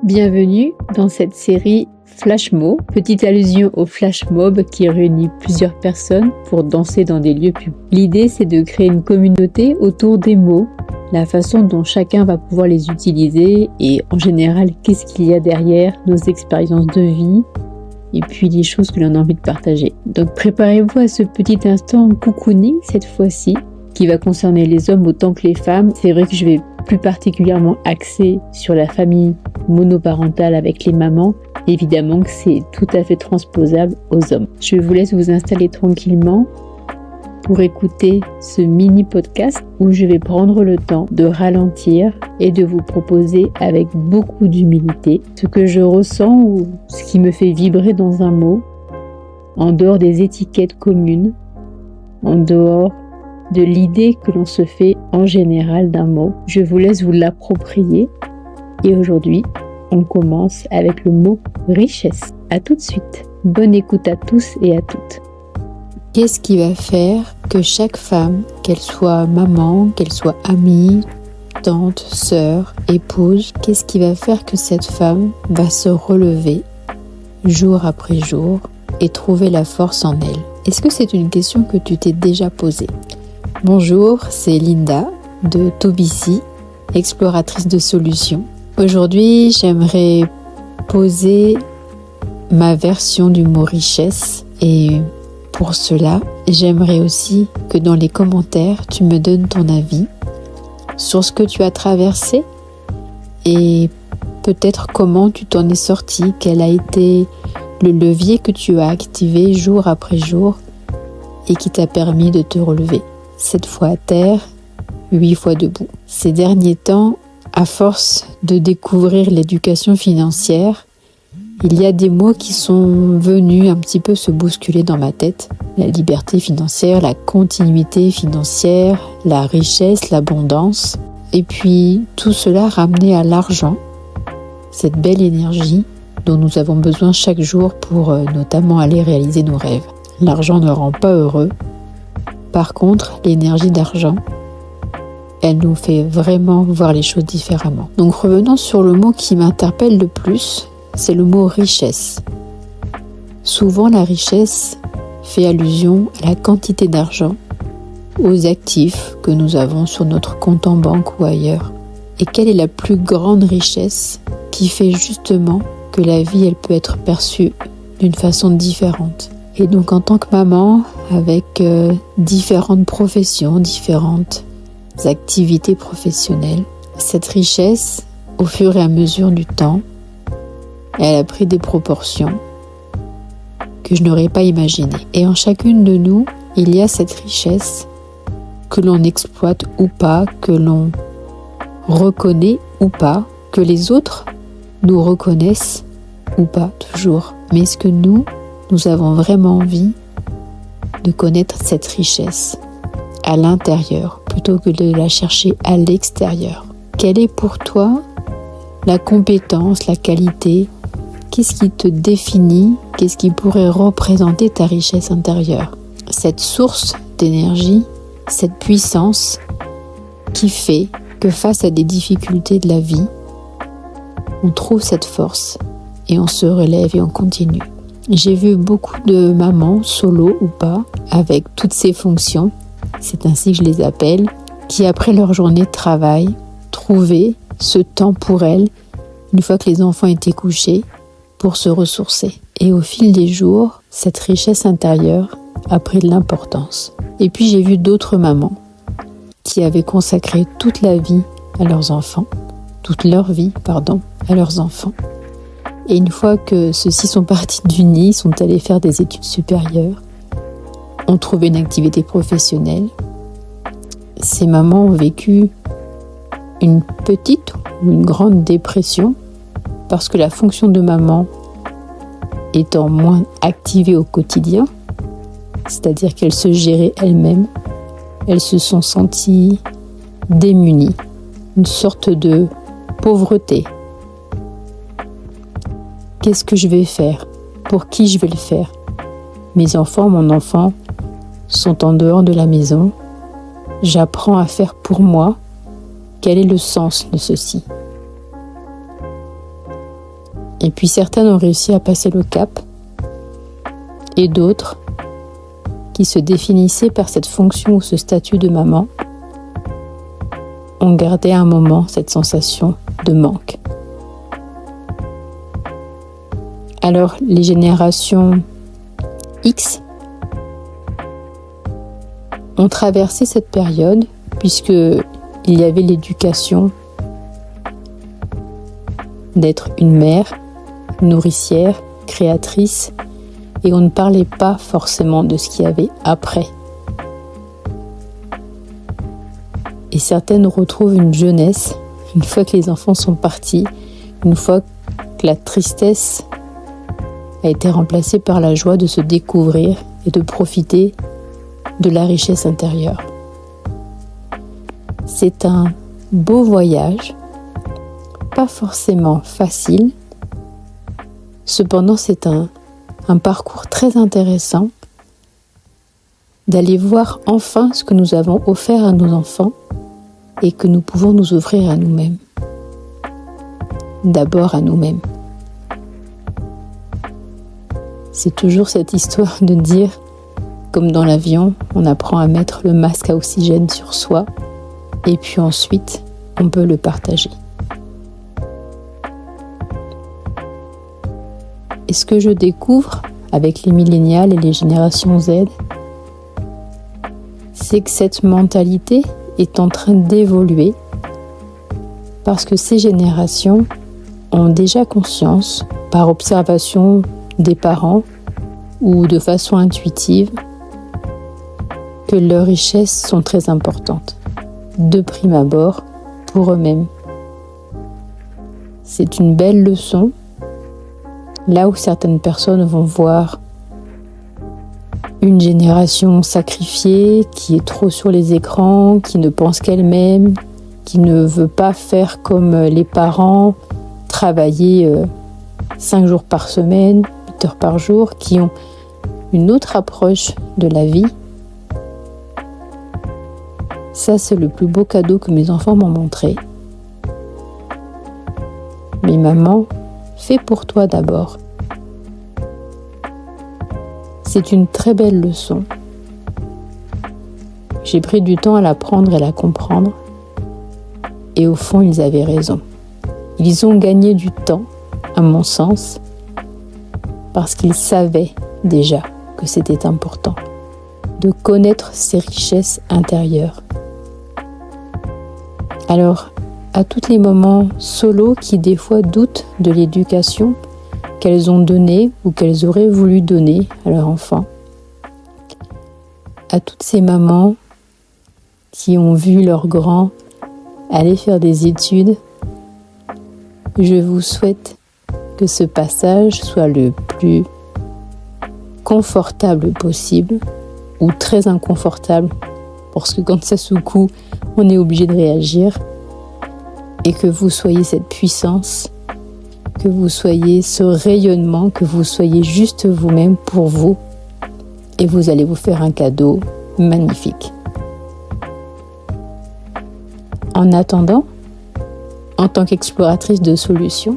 Bienvenue dans cette série Flash Mob, petite allusion au flash mob qui réunit plusieurs personnes pour danser dans des lieux publics. L'idée, c'est de créer une communauté autour des mots, la façon dont chacun va pouvoir les utiliser et en général, qu'est-ce qu'il y a derrière nos expériences de vie et puis les choses que l'on a envie de partager. Donc préparez-vous à ce petit instant cocooning cette fois-ci, qui va concerner les hommes autant que les femmes. C'est vrai que je vais plus particulièrement axer sur la famille monoparentale avec les mamans. Évidemment que c'est tout à fait transposable aux hommes. Je vous laisse vous installer tranquillement pour écouter ce mini podcast où je vais prendre le temps de ralentir et de vous proposer avec beaucoup d'humilité ce que je ressens ou ce qui me fait vibrer dans un mot, en dehors des étiquettes communes, en dehors de l'idée que l'on se fait en général d'un mot. Je vous laisse vous l'approprier et aujourd'hui, on commence avec le mot richesse. À tout de suite. Bonne écoute à tous et à toutes. Qu'est-ce qui va faire que chaque femme, qu'elle soit maman, qu'elle soit amie, tante, sœur, épouse, qu'est-ce qui va faire que cette femme va se relever jour après jour et trouver la force en elle? Est-ce que c'est une question que tu t'es déjà posée? Bonjour, c'est Linda de Tobici, exploratrice de solutions. Aujourd'hui, j'aimerais poser ma version du mot richesse et pour cela, j'aimerais aussi que dans les commentaires, tu me donnes ton avis sur ce que tu as traversé et peut-être comment tu t'en es sorti, quel a été le levier que tu as activé jour après jour et qui t'a permis de te relever. 7 fois à terre, 8 fois debout. Ces derniers temps, à force de découvrir l'éducation financière, il y a des mots qui sont venus un petit peu se bousculer dans ma tête. La liberté financière, la continuité financière, la richesse, l'abondance. Et puis tout cela ramené à l'argent, cette belle énergie dont nous avons besoin chaque jour pour notamment aller réaliser nos rêves. L'argent ne rend pas heureux. Par contre, l'énergie d'argent, elle nous fait vraiment voir les choses différemment. Donc revenons sur le mot qui m'interpelle le plus, c'est le mot richesse. Souvent la richesse fait allusion à la quantité d'argent, aux actifs que nous avons sur notre compte en banque ou ailleurs. Et quelle est la plus grande richesse qui fait justement que la vie elle peut être perçue d'une façon différente? Et donc en tant que maman, avec différentes professions, différentes activités professionnelles, cette richesse, au fur et à mesure du temps, elle a pris des proportions que je n'aurais pas imaginées. Et en chacune de nous, il y a cette richesse que l'on exploite ou pas, que l'on reconnaît ou pas, que les autres nous reconnaissent ou pas toujours. Mais est-ce que nous avons vraiment envie de connaître cette richesse à l'intérieur plutôt que de la chercher à l'extérieur? Quelle est pour toi la compétence, la qualité? Qu'est-ce qui te définit? Qu'est-ce qui pourrait représenter ta richesse intérieure? Cette source d'énergie, cette puissance qui fait que face à des difficultés de la vie, on trouve cette force et on se relève et on continue. J'ai vu beaucoup de mamans, solo ou pas, avec toutes ces fonctions, c'est ainsi que je les appelle, qui après leur journée de travail, trouvaient ce temps pour elles, une fois que les enfants étaient couchés, pour se ressourcer. Et au fil des jours, cette richesse intérieure a pris de l'importance. Et puis j'ai vu d'autres mamans qui avaient consacré toute leur vie à leurs enfants, à leurs enfants. Et une fois que ceux-ci sont partis du nid, sont allés faire des études supérieures, ont trouvé une activité professionnelle, ces mamans ont vécu une petite ou une grande dépression parce que la fonction de maman étant moins activée au quotidien, c'est-à-dire qu'elles se géraient elles-mêmes, elles se sont senties démunies, une sorte de pauvreté. Qu'est-ce que je vais faire? Pour qui je vais le faire? Mes enfants, mon enfant, sont en dehors de la maison. J'apprends à faire pour moi. Quel est le sens de ceci? Et puis certaines ont réussi à passer le cap, et d'autres, qui se définissaient par cette fonction ou ce statut de maman, ont gardé un moment cette sensation de manque. Alors les générations X ont traversé cette période puisque il y avait l'éducation d'être une mère, nourricière, créatrice, et on ne parlait pas forcément de ce qu'il y avait après. Et certaines retrouvent une jeunesse une fois que les enfants sont partis, une fois que la tristesse a été remplacée par la joie de se découvrir et de profiter de la richesse intérieure. C'est un beau voyage, pas forcément facile, cependant c'est un parcours très intéressant d'aller voir enfin ce que nous avons offert à nos enfants et que nous pouvons nous offrir à nous-mêmes. D'abord à nous-mêmes. C'est toujours cette histoire de dire, comme dans l'avion, on apprend à mettre le masque à oxygène sur soi et puis ensuite, on peut le partager. Et ce que je découvre avec les millénials et les générations Z, c'est que cette mentalité est en train d'évoluer parce que ces générations ont déjà conscience, par observation des parents ou de façon intuitive, que leurs richesses sont très importantes, de prime abord, pour eux-mêmes. C'est une belle leçon, là où certaines personnes vont voir une génération sacrifiée, qui est trop sur les écrans, qui ne pense qu'elle-même, qui ne veut pas faire comme les parents, travailler 5 jours par semaine, 8 heures par jour, qui ont une autre approche de la vie. Ça, c'est le plus beau cadeau que mes enfants m'ont montré. Mais maman, fais pour toi d'abord. C'est une très belle leçon. J'ai pris du temps à l'apprendre et à la comprendre. Et au fond, ils avaient raison. Ils ont gagné du temps, à mon sens, parce qu'ils savaient déjà que c'était important de connaître ses richesses intérieures. Alors, à tous les mamans solo qui des fois doutent de l'éducation qu'elles ont donnée ou qu'elles auraient voulu donner à leur enfant, à toutes ces mamans qui ont vu leurs grands aller faire des études, je vous souhaite que ce passage soit le plus confortable possible ou très inconfortable, parce que quand ça secoue, on est obligé de réagir, et que vous soyez cette puissance, que vous soyez ce rayonnement, que vous soyez juste vous-même pour vous, et vous allez vous faire un cadeau magnifique. En attendant, en tant qu'exploratrice de solutions,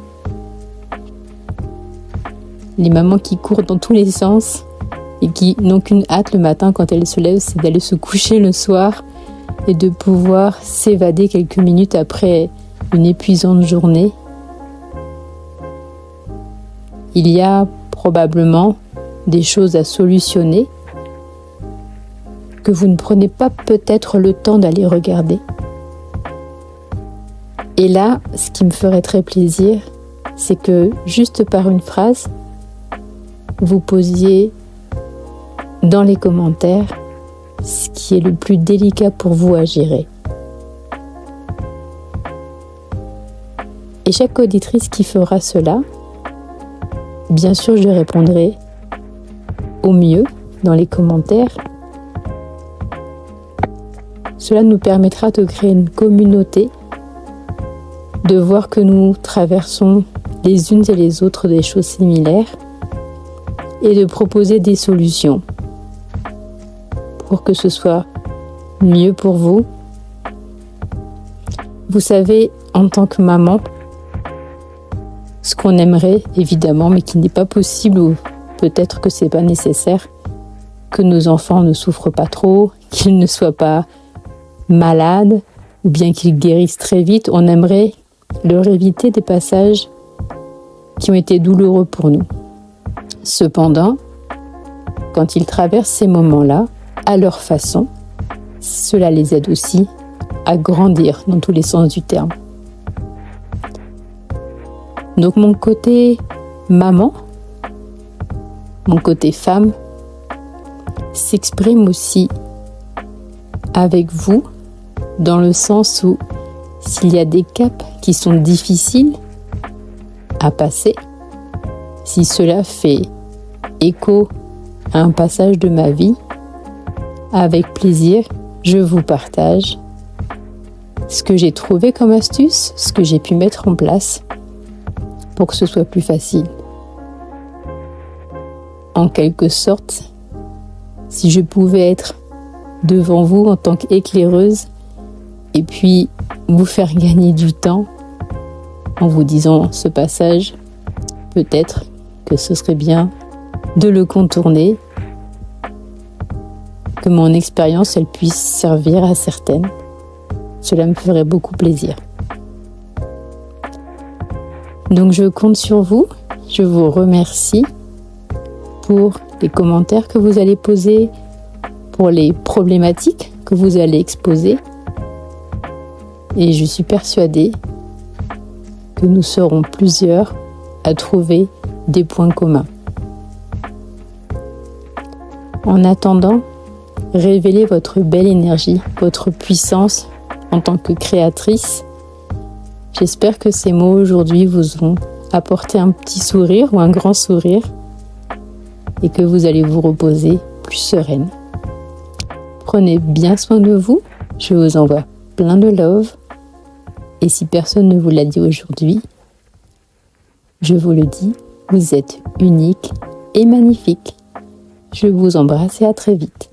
les mamans qui courent dans tous les sens et qui n'ont qu'une hâte le matin quand elles se lèvent, c'est d'aller se coucher le soir et de pouvoir s'évader quelques minutes après une épuisante journée. Il y a probablement des choses à solutionner que vous ne prenez pas peut-être le temps d'aller regarder. Et là, ce qui me ferait très plaisir, c'est que juste par une phrase, vous posiez dans les commentaires ce qui est le plus délicat pour vous à gérer. Et chaque auditrice qui fera cela, bien sûr, je répondrai au mieux dans les commentaires. Cela nous permettra de créer une communauté, de voir que nous traversons les unes et les autres des choses similaires et de proposer des solutions pour que ce soit mieux pour vous. Vous savez, en tant que maman, ce qu'on aimerait évidemment, mais qui n'est pas possible ou peut-être que c'est pas nécessaire, que nos enfants ne souffrent pas trop, qu'ils ne soient pas malades ou bien qu'ils guérissent très vite. On aimerait leur éviter des passages qui ont été douloureux pour nous. Cependant, quand ils traversent ces moments-là, à leur façon, cela les aide aussi à grandir dans tous les sens du terme. Donc mon côté maman, mon côté femme, s'exprime aussi avec vous, dans le sens où s'il y a des caps qui sont difficiles à passer, si cela fait écho à un passage de ma vie, avec plaisir, je vous partage ce que j'ai trouvé comme astuce, ce que j'ai pu mettre en place pour que ce soit plus facile. En quelque sorte, si je pouvais être devant vous en tant qu'éclaireuse et puis vous faire gagner du temps en vous disant ce passage, peut-être que ce serait bien de le contourner, que mon expérience elle puisse servir à certaines. Cela me ferait beaucoup plaisir. Donc je compte sur vous, je vous remercie pour les commentaires que vous allez poser, pour les problématiques que vous allez exposer. Et je suis persuadée que nous serons plusieurs à trouver des points communs. En attendant, révélez votre belle énergie, votre puissance en tant que créatrice. J'espère que ces mots aujourd'hui vous ont apporté un petit sourire ou un grand sourire et que vous allez vous reposer plus sereine. Prenez bien soin de vous, je vous envoie plein de love et si personne ne vous l'a dit aujourd'hui, je vous le dis, vous êtes unique et magnifique. Je vous embrasse et à très vite.